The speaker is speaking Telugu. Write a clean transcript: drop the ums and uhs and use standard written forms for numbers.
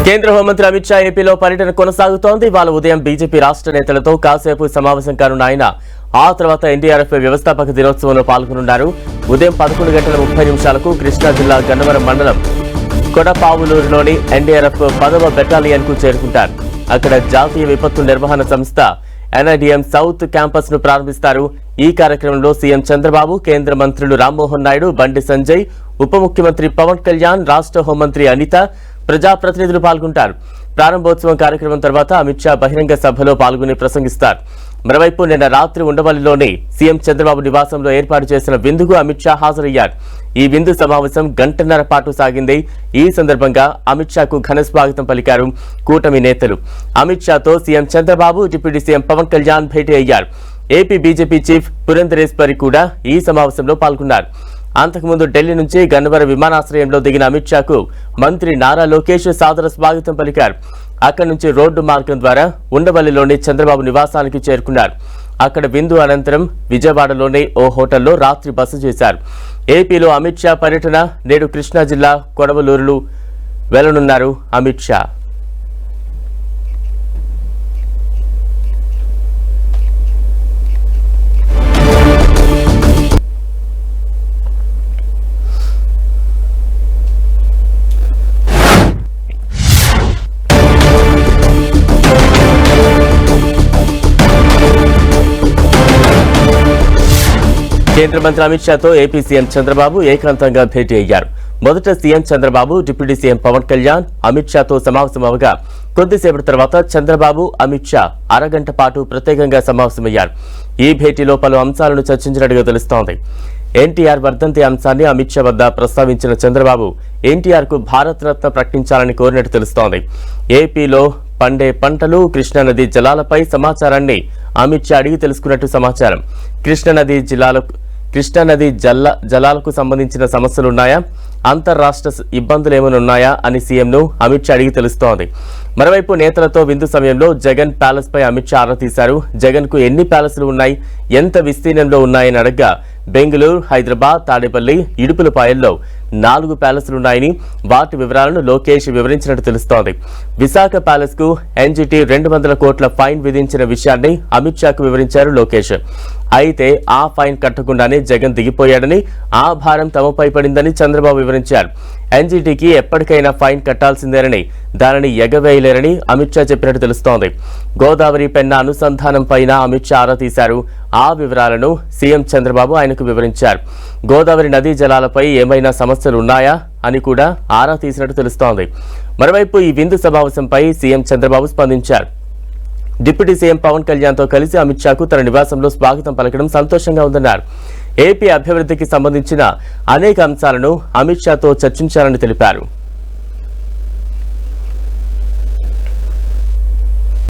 కేంద్ర హోంమంత్రి అమిత్ షా ఏపీలో పర్యటన కొనసాగుతోంది. ఇవాళ ఉదయం బీజేపీ రాష్ట్ర నేతలతో కాసేపు సమావేశం కానున్న ఆయన ఆ తర్వాత ఎన్డీఆర్ఎఫ్ వ్యవస్థాపక దినోత్సవంలో పాల్గొనున్నారు. ఉదయం 11:30 కృష్ణా జిల్లా గన్నవరం మండలం కొడపావులూరులోని ఎన్డీఆర్ఎఫ్ 10వ బెటాలియన్కు చేరుకుంటారు. అక్కడ జాతీయ విపత్తు నిర్వహణ సంస్థ ఎన్ఐడిఎం సౌత్ క్యాంపస్ ను ప్రారంభిస్తారు. ఈ కార్యక్రమంలో సీఎం చంద్రబాబు, కేంద్ర మంత్రులు రామ్మోహన్ నాయుడు, బండి సంజయ్, ఉప ముఖ్యమంత్రి పవన్ కళ్యాణ్, రాష్ట్ర హోంమంత్రి అనిత, ప్రజాప్రతినిధులు పాల్గొంటారు. ప్రారంభోత్సవం కార్యక్రమం తర్వాత అమిత్ షా బహిరంగ సభలో పాల్గొని ప్రసంగిస్తారు. మరోవైపు నిన్న రాత్రి ఉండవల్లిలోని సీఎం చంద్రబాబు నివాసంలో ఏర్పాటు చేసిన విందుకు అమిత్ షా హాజరయ్యారు. ఈ విందు సమావేశం గంటన్నర పాటు సాగింది. ఈ సందర్భంగా అమిత్ షాకు ఘన స్వాగతం పలికారు కూటమి నేతలు. అమిత్ షాతో CM Chandrababu, deputy CM Pawan Kalyan భేటీ అయ్యారు. ఏపీ బీజేపీ చీఫ్ పురంధరేశ్వరి కూడా ఈ సమావేశంలో పాల్గొన్నారు. అంతకుముందు ఢిల్లీ నుంచి గన్నవరం విమానాశ్రయంలో దిగిన అమిత్ షాకు మంత్రి నారా లోకేష్ సాదర స్వాగతం పలికారు. అక్కడి నుంచి రోడ్డు మార్గం ద్వారా ఉండవల్లిలోని చంద్రబాబు నివాసానికి చేరుకున్నారు. అక్కడ విందు అనంతరం విజయవాడలోని ఓ హోటల్లో రాత్రి బస చేశారు. ఏపీలో అమిత్ షా పర్యటన నేడు కృష్ణా జిల్లా కొడవలూరులో వెళ్లనున్నారు అమిత్ షా. కేంద్ర మంత్రి అమిత్ షాతో ఏపీ సీఎం చంద్రబాబు ఏకాంతంగా భేటీ అయ్యారు. మొదట CM Chandrababu, deputy CM Pawan Kalyan Amit షాతో సమావేశమవగా కొద్దిసేపటి తర్వాత చంద్రబాబు, అమిత్ షా అరగంట పాటు ప్రత్యేకంగా సమావేశమయ్యారు. ఈ భేటీలో పలు అంశాలను చర్చించినట్టుగా తెలుస్తోంది. ఎన్టీఆర్ వర్ధంతి అంశాన్ని అమిత్ షా వద్ద ప్రస్తావించిన చంద్రబాబు ఎన్టీఆర్ కు భారత రత్న ప్రకటించాలని కోరినట్టు తెలుస్తోంది. ఏపీలో పండే పంటలు, కృష్ణానది జలాలపై సమాచారాన్ని అమిత్ షా అడిగి తెలుసుకున్నట్టు సమాచారం. కృష్ణానది జలాలకు సంబంధించిన సమస్యలున్నాయా, అంతర్రాష్ట్ర ఇబ్బందులు ఏమైనా ఉన్నాయా అని సీఎంను అమిత్ షా అడిగి తెలుస్తోంది. మరోవైపు నేతలతో విందు సమయంలో జగన్ ప్యాలెస్ పై అమిత్ షా ఆరా తీశారు. జగన్ కు ఎన్ని ప్యాలెస్లు ఉన్నాయి, ఎంత విస్తీర్ణంలో ఉన్నాయని అడగ్గా బెంగళూరు, హైదరాబాద్, తాడేపల్లి, ఇడుపులపాయల్లో 4 ప్యాలెస్లున్నాయని వాటి వివరాలను లోకేష్ వివరించినట్టు తెలుస్తోంది. విశాఖ ప్యాలెస్ కు ఎన్జీటీ 200 కోట్ల ఫైన్ విధించిన విషయాన్ని అమిత్ షాకు వివరించారు లోకేష్. అయితే ఆ ఫైన్ కట్టకుండానే జగన్ దిగిపోయాడని, ఆ భారం తమపై పడిందని చంద్రబాబు వివరించారు. ఎన్జీటీకి ఎప్పటికైనా ఫైన్ కట్టాల్సిందేనని, దానిని ఎగవేయలేరని అమిత్ షా చెప్పినట్టు తెలుస్తోంది. గోదావరి పెన్నా అనుసంధానం పైన అమిత్ షా ఆరా తీశారు. ఆ వివరాలను సీఎం చంద్రబాబు ఆయనకు వివరించారు. గోదావరి నదీ జలాలపై ఏమైనా సమస్యలు ఉన్నాయా అని కూడా ఆరా తీసినట్టు తెలుస్తోంది. మరోవైపు ఈ విందు సమావేశంపై సీఎం చంద్రబాబు స్పందించారు. డిప్యూటీ సీఎం పవన్ కళ్యాణ్ తో కలిసి అమిత్ షాకు తన నివాసంలో స్వాగతం పలకడం సంతోషంగా ఉందన్నారు. ఏపీ అభివృద్ధికి సంబంధించిన అనేక అంశాలను అమిత్ షాతో చర్చించాలని తెలిపారు.